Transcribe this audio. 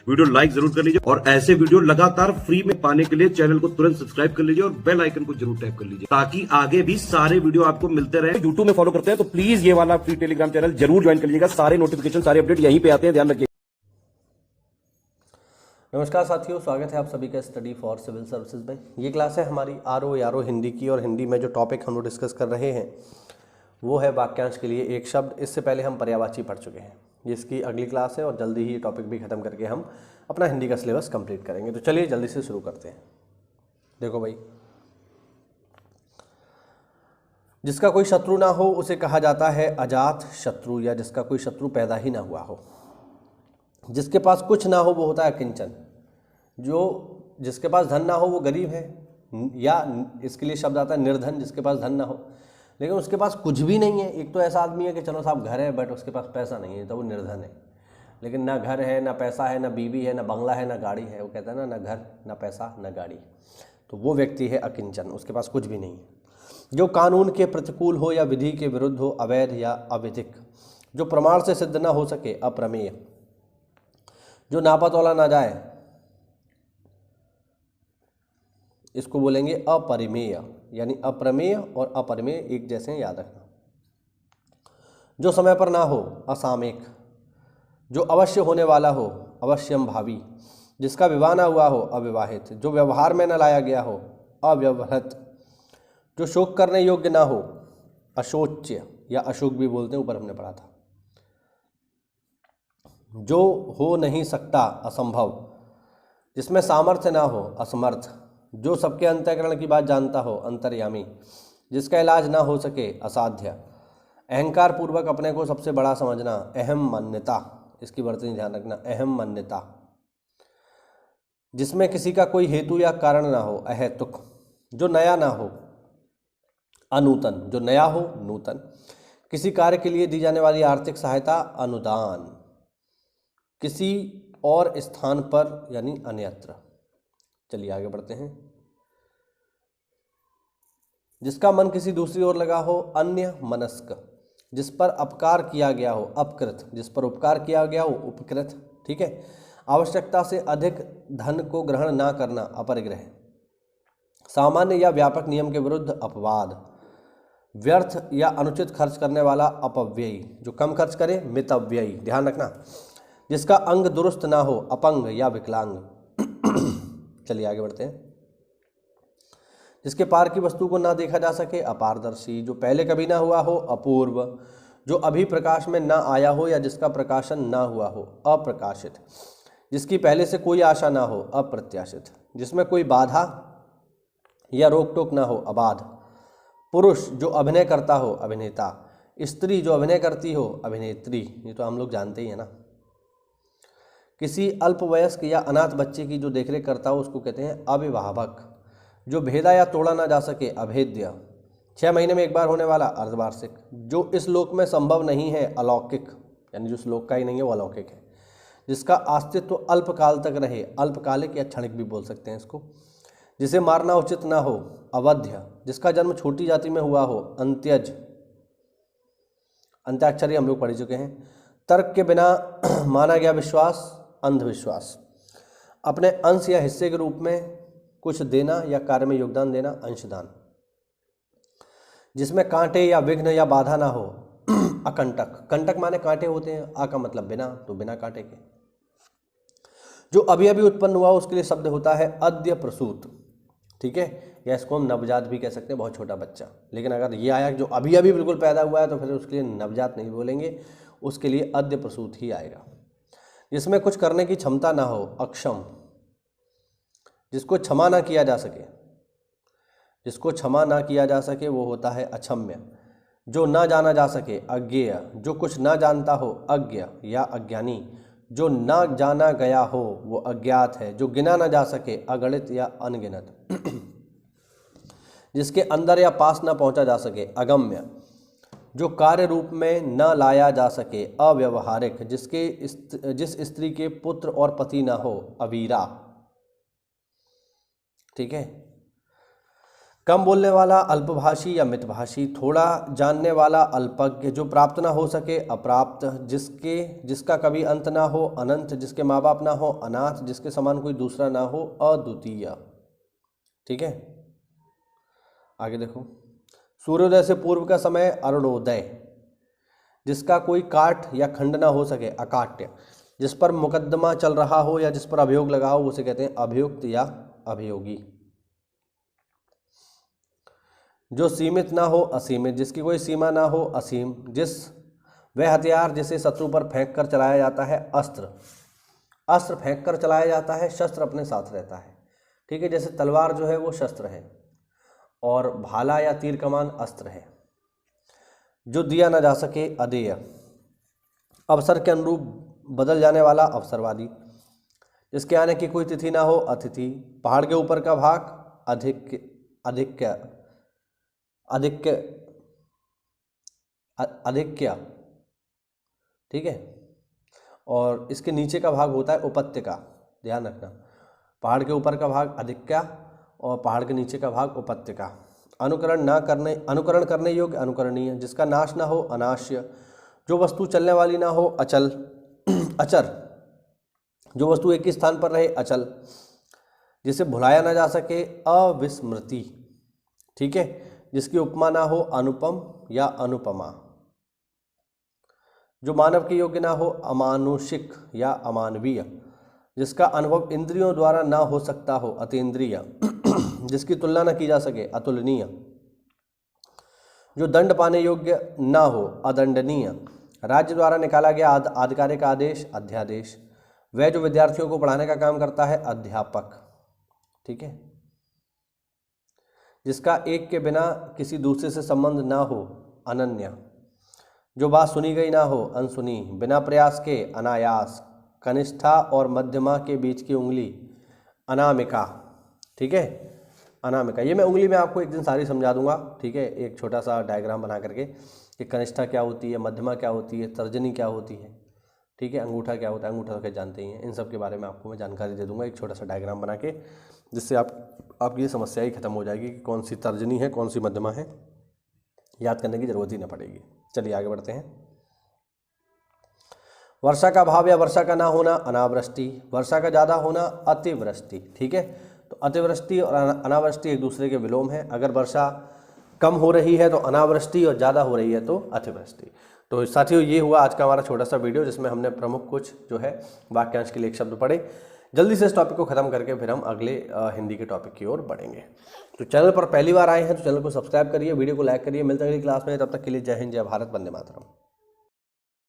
Video like जरूर कर लीजिए और ऐसे वीडियो लगातार फ्री में पाने के लिए चैनल को तुरंत सब्सक्राइब कर लीजिए और बेल आइकन को जरूर टैप कर लीजिए ताकि आगे भी सारे वीडियो आपको मिलते रहे। यूट्यूब में फॉलो करते हैं तो प्लीज ये वाला फ्री टेलीग्राम चैनल जरूर ज्वाइन कर लीजिएगा। सारे नोटिफिकेशन सारे अपडेट यहीं पे आते हैं, ध्यान रखिए। नमस्कार साथियों, स्वागत है आप सभी का स्टडी फॉर सिविल सर्विसेज में। ये क्लास है हमारी आरओ हिंदी की और हिंदी में जो टॉपिक हम लोग डिस्कस कर रहे हैं वो है वाक्यांश के लिए एक शब्द। इससे पहले हम पर्यायवाची पढ़ चुके हैं, ये इसकी अगली क्लास है और जल्दी ही ये टॉपिक भी खत्म करके हम अपना हिंदी का सिलेबस कंप्लीट करेंगे। तो चलिए जल्दी से शुरू करते हैं। देखो भाई, जिसका कोई शत्रु ना हो उसे कहा जाता है अजात शत्रु, या जिसका कोई शत्रु पैदा ही ना हुआ हो। जिसके पास कुछ ना हो वो होता है अकिंचन। जिसके पास धन ना हो वो गरीब है, या इसके लिए शब्द आता है निर्धन, जिसके पास धन ना हो लेकिन उसके पास कुछ भी नहीं है। एक तो ऐसा आदमी है कि चलो साहब घर है बट उसके पास पैसा नहीं है, तो वो निर्धन है। लेकिन ना घर है, ना पैसा है, ना बीवी है, ना बंगला है, ना गाड़ी है। वो कहता है ना घर, ना पैसा, ना गाड़ी, तो वो व्यक्ति है अकिंचन, उसके पास कुछ भी नहीं है। जो कानून के प्रतिकूल हो या विधि के विरुद्ध हो, अवैध या अविधिक, जो प्रमाण से सिद्ध ना हो सके, अप्रमेय, जो नापा तोला ना जाए, इसको बोलेंगे अपरिमेय। यानी अप्रमेय और अपरिमेय एक जैसे हैं, याद रखना। जो समय पर ना हो, असामयिक, जो अवश्य होने वाला हो, अवश्यम भावी, जिसका विवाह ना हुआ हो, अविवाहित, जो व्यवहार में न लाया गया हो, अव्यवहृत, जो शोक करने योग्य ना हो, अशोच्य, या अशोक भी बोलते हैं, ऊपर हमने पढ़ा था। जो हो नहीं सकता, असंभव, जिसमें सामर्थ्य ना हो, असमर्थ, जो सबके अंतःकरण की बात जानता हो, अंतर्यामी, जिसका इलाज ना हो सके, असाध्य, अहंकार पूर्वक अपने को सबसे बड़ा समझना, अहम मान्यता, इसकी वर्तनी ध्यान रखना, अहम मान्यता, जिसमें किसी का कोई हेतु या कारण ना हो, अहेतुक, जो नया ना हो, अनूतन, जो नया हो, नूतन, किसी कार्य के लिए दी जाने वाली आर्थिक सहायता, अनुदान, किसी और स्थान पर यानी अन्यत्र। चलिए आगे बढ़ते हैं। जिसका मन किसी दूसरी ओर लगा हो, अन्य मनस्क, जिस पर अपकार किया गया हो, अपकृत, जिस पर उपकार किया गया हो, उपकृत। ठीक है। आवश्यकता से अधिक धन को ग्रहण ना करना, अपरिग्रह, सामान्य या व्यापक नियम के विरुद्ध, अपवाद, व्यर्थ या अनुचित खर्च करने वाला, अपव्ययी, जो कम खर्च करे, मितव्ययी, ध्यान रखना। जिसका अंग दुरुस्त ना हो, अपंग या विकलांग। चलिए आगे बढ़ते हैं। जिसके पार की वस्तु को ना देखा जा सके, अपारदर्शी, जो पहले कभी ना हुआ हो, अपूर्व, जो अभी प्रकाश में ना आया हो या जिसका प्रकाशन ना हुआ हो, अप्रकाशित, जिसकी पहले से कोई आशा ना हो, अप्रत्याशित, जिसमें कोई बाधा या रोक टोक ना हो, अबाध, पुरुष जो अभिनय करता हो, अभिनेता, स्त्री जो अभिनय करती हो, अभिनेत्री, ये तो हम लोग जानते ही है ना। किसी अल्पवयस्क या अनाथ बच्चे की जो देखरेख करता हो उसको कहते हैं अभिभावक। जो भेदा या तोड़ा ना जा सके, अभेद्य, 6 महीने में एक बार होने वाला, अर्धवार्षिक, जो इस लोक में संभव नहीं है, अलौकिक, यानी जो श्लोक का ही नहीं है वो अलौकिक है। जिसका अस्तित्व अल्पकाल तक रहे, अल्पकालिक या क्षणिक भी बोल सकते हैं इसको। जिसे मारना उचित ना हो, अवध्य, जिसका जन्म छोटी जाति में हुआ हो, अंत्यज, अंत्याक्षरी हम लोग पढ़ चुके हैं। तर्क के बिना माना गया विश्वास, अंधविश्वास, अपने अंश या हिस्से के रूप में कुछ देना या कार्य में योगदान देना, अंशदान, जिसमें कांटे या विघ्न या बाधा ना हो, अकंटक, कंटक माने कांटे होते हैं, आ का मतलब बिना, तो बिना कांटे के। जो अभी अभी उत्पन्न हुआ उसके लिए शब्द होता है अद्य प्रसूत। ठीक है, या इसको हम नवजात भी कह सकते हैं, बहुत छोटा बच्चा। लेकिन अगर ये आया जो अभी अभी बिल्कुल पैदा हुआ है तो फिर उसके लिए नवजात नहीं बोलेंगे, उसके लिए अद्य प्रसूत ही आएगा। जिसमें कुछ करने की क्षमता ना हो, अक्षम, जिसको क्षमा ना किया जा सके, जिसको क्षमा ना किया जा सके वो होता है अक्षम्य। जो ना जाना जा सके, अज्ञेय, जो कुछ ना जानता हो, अज्ञ या अज्ञानी, जो ना जाना गया हो वो अज्ञात है। जो गिना ना जा सके, अगणित या अनगिनत, जिसके अंदर या पास ना पहुंचा जा सके, अगम्य, जो कार्य रूप में न लाया जा सके, अव्यवहारिक, जिस स्त्री के पुत्र और पति ना हो, अवीरा। ठीक है। कम बोलने वाला अल्पभाषी या मितभाषी, थोड़ा जानने वाला अल्पज्ञ, जो प्राप्त ना हो सके अप्राप्त, जिसका कभी अंत ना हो अनंत, जिसके माँ बाप ना हो अनाथ, जिसके समान कोई दूसरा ना हो अद्वितीय। ठीक है, आगे देखो। सूर्योदय से पूर्व का समय अरुणोदय, जिसका कोई काट या खंड ना हो सके अकाट्य, जिस पर मुकदमा चल रहा हो या जिस पर अभियोग लगा हो उसे कहते हैं अभियुक्त या अभियोगी। जो सीमित ना हो असीमित, जिसकी कोई सीमा ना हो असीम, वह हथियार जिसे शत्रु पर फेंक कर चलाया जाता है अस्त्र, अस्त्र फेंक कर चलाया जाता है, शस्त्र अपने साथ रहता है। ठीक है, जैसे तलवार जो है वो शस्त्र है और भाला या तीर कमान अस्त्र है। जो दिया ना जा सके अदेय, अवसर के अनुरूप बदल जाने वाला अवसरवादी, जिसके आने की कोई तिथि ना हो अतिथि, पहाड़ के ऊपर का भाग अधिक्य। ठीक है, और इसके नीचे का भाग होता है उपत्यका, ध्यान रखना। पहाड़ के ऊपर का भाग अधिक्या और पहाड़ के नीचे का भाग उपत्यका। अनुकरण करने योग्य अनुकरणीय, जिसका नाश ना हो अनाश्य, जो वस्तु चलने वाली ना हो अचल अचर, जो वस्तु एक ही स्थान पर रहे अचल, जिसे भुलाया ना जा सके अविस्मृति। ठीक है, जिसकी उपमा ना हो अनुपम या अनुपमा, जो मानव के योग्य ना हो अमानुषिक या अमानवीय, जिसका अनुभव इंद्रियों द्वारा ना हो सकता हो अतीन्द्रिय, जिसकी तुलना न की जा सके अतुलनीय, जो दंड पाने योग्य ना हो अदंडनीय, राज्य द्वारा निकाला गया आधिकारिक आदेश अध्यादेश, वह जो विद्यार्थियों को पढ़ाने का काम करता है अध्यापक। ठीक है, जिसका एक के बिना किसी दूसरे से संबंध ना हो अनन्य, जो बात सुनी गई ना हो अनसुनी, बिना प्रयास के अनायास, कनिष्ठा और मध्यमा के बीच की उंगली अनामिका। ठीक है, अनामिका, ये मैं उंगली में आपको एक दिन सारी समझा दूंगा। ठीक है, एक छोटा सा डायग्राम बना करके कि कनिष्ठा क्या होती है, मध्यमा क्या होती है, तर्जनी क्या होती है। ठीक है, अंगूठा क्या होता है, अंगूठा तो क्या जानते ही हैं। इन सब के बारे में आपको मैं जानकारी दे दूंगा एक छोटा सा डायग्राम बना के, जिससे आपकी ये समस्या ही खत्म हो जाएगी कि कौन सी तर्जनी है कौन सी मध्यमा है, याद करने की जरूरत ही ना पड़ेगी। चलिए आगे बढ़ते हैं। वर्षा का अभाव या वर्षा का ना होना अनावृष्टि, वर्षा का ज़्यादा होना अतिवृष्टि। ठीक है, तो अतिवृष्टि और अनावृष्टि एक दूसरे के विलोम है। अगर वर्षा कम हो रही है तो अनावृष्टि और ज़्यादा हो रही है तो अतिवृष्टि। तो साथियों, ये हुआ आज का हमारा छोटा सा वीडियो, जिसमें हमने प्रमुख कुछ जो है वाक्यांश के लिए एक शब्द पढ़े। जल्दी से इस टॉपिक को खत्म करके फिर हम अगले हिंदी के टॉपिक की ओर बढ़ेंगे। तो चैनल पर पहली बार आए हैं तो चैनल को सब्सक्राइब करिए, वीडियो को लाइक करिए। मिलते हैं अगली क्लास में, तब तक के लिए जय हिंद, जय भारत, वंदे मातरम।